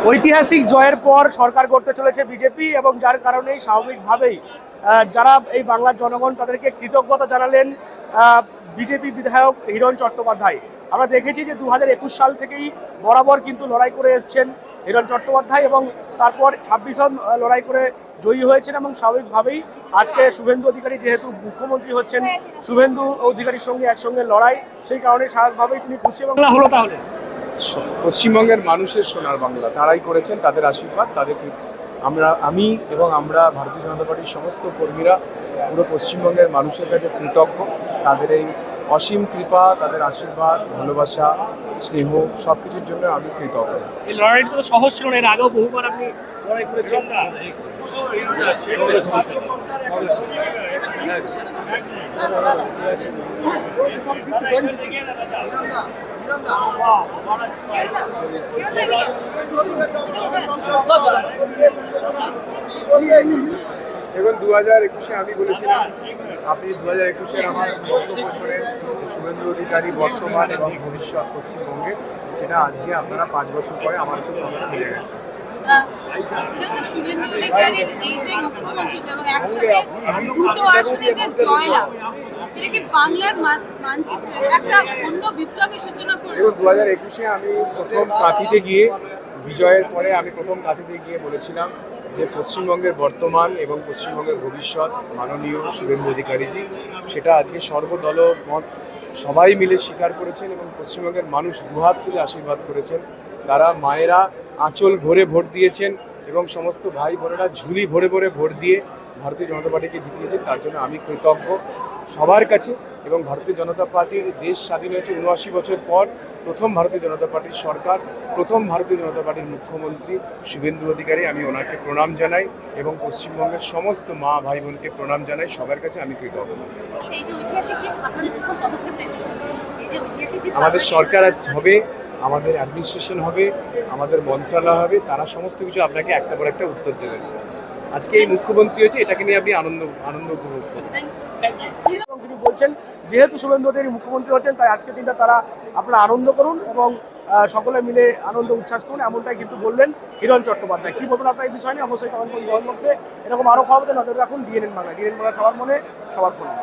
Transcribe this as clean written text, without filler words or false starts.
ঐতিহাসিক জয়ের পর সরকার করতে চলেছে বিজেপি এবং যার কারণেই স্বাভাবিকভাবেই যারা এই বাংলার জনগণ তাদেরকে কৃতজ্ঞতা জানালেন বিজেপি বিধায়ক হিরণ চট্টোপাধ্যায়। আমরা দেখেছি যে 2021 সাল থেকেই বরাবর কিন্তু লড়াই করে এসছেন হিরণ চট্টোপাধ্যায় এবং তারপর 26জন লড়াই করে জয়ী হয়েছেন এবং স্বাভাবিকভাবেই আজকে শুভেন্দু অধিকারী যেহেতু মুখ্যমন্ত্রী হচ্ছেন, শুভেন্দু অধিকারীর সঙ্গে একসঙ্গে লড়াই, সেই কারণে স্বাভাবিকভাবেই তিনি খুশি এবং হলো। তাহলে পশ্চিমবঙ্গের মানুষের সোনার বাংলা তারাই করেছেন, তাদের আশীর্বাদ, তাদেরকে আমি এবং আমরা ভারতীয় জনতা পার্টির সমস্ত কর্মীরা পুরো পশ্চিমবঙ্গের মানুষের কাছে কৃতজ্ঞ। তাদের এই অসীম কৃপা, তাদের আশীর্বাদ, ভালোবাসা, স্নেহ সব কিছুর জন্য আমি কৃতজ্ঞ। এই লড়াইটা তো সহজ ছিল না, এর আগেও বহুবার আপনি লড়াই করেছেন। দেখুন, 2021-এ আমি বলেছিলাম, আপনি 2021-এর আমার বক্তব্য শোনেন, শুভেন্দু অধিকারী বর্তমান এবং ভবিষ্যৎ পশ্চিমবঙ্গে, সেটা আজকে আপনারা 5 বছর পরে আমার সাথে আমরা মিলে গেছে। শুভেন্দু অধিকারীর এই যে মুখ্যমন্ত্রী এবং একসাথে দুটো আসনে যে জয়লাভ, এটা কি বাংলার মানচিত্রে একটা অন্য বিপ্লবের সূচনা করবে? দেখুন, 2021-এ আমি প্রথম কাঁথিতে গিয়ে, বিজয়ের পরে আমি প্রথম কাঁথিতে গিয়ে বলেছিলাম যে পশ্চিমবঙ্গের বর্তমান এবং পশ্চিমবঙ্গের ভবিষ্যৎ মাননীয় শুভেন্দু অধিকারীজি, সেটা আজকে সর্বদলমত সবাই মিলে স্বীকার করেছেন এবং পশ্চিমবঙ্গের মানুষ দুহাত তুলে আশীর্বাদ করেছেন। তারা মায়েরা আঁচল ভরে ভোট দিয়েছেন এবং সমস্ত ভাই বোনেরা ঝুলি ভরে ভরে ভোট দিয়ে ভারতীয় জনতা পার্টিকে জিতিয়েছেন। তার জন্য আমি কৃতজ্ঞ সবার কাছে। এবং ভারতীয় জনতা পার্টির দেশ স্বাধীন হয়েছে 79 বছর পর, প্রথম ভারতীয় জনতা পার্টির সরকার, প্রথম ভারতীয় জনতা পার্টির মুখ্যমন্ত্রী শুভেন্দু অধিকারী, আমি ওনাকে প্রণাম জানাই এবং পশ্চিমবঙ্গের সমস্ত মা ভাই বোনকে প্রণাম জানাই। সবার কাছে আমি কৃতজ্ঞ। আমাদের সরকার হবে, আমাদের অ্যাডমিনিস্ট্রেশন হবে, আমাদের মন্ত্রণালয় হবে, তারা সমস্ত কিছু আপনাকে একটা পর একটা উত্তর দেবেন। আজকে এই মুখ্যমন্ত্রী হয়েছে, এটাকে নিয়ে আপনি আনন্দ উপভোগ করুন। তিনি বলছেন যেহেতু শুভেন্দু অধিকারী মুখ্যমন্ত্রী হচ্ছেন, তাই আজকের দিনটা তারা আপনারা আনন্দ করুন এবং সকলে মিলে আনন্দ উচ্ছ্বাস করুন, এমনটাই কিন্তু বললেন হিরণ চট্টোপাধ্যায়। কি বলবেন আপনার এই বিষয় নিয়ে? অবশ্যই কমেন্ট করুন, কমেন্ট বক্সে। এরকম আরও খবর নজর রাখুন ডিএনএন বাংলা। ডিএনএন বাংলা সবার মনে, সবার ফোনে।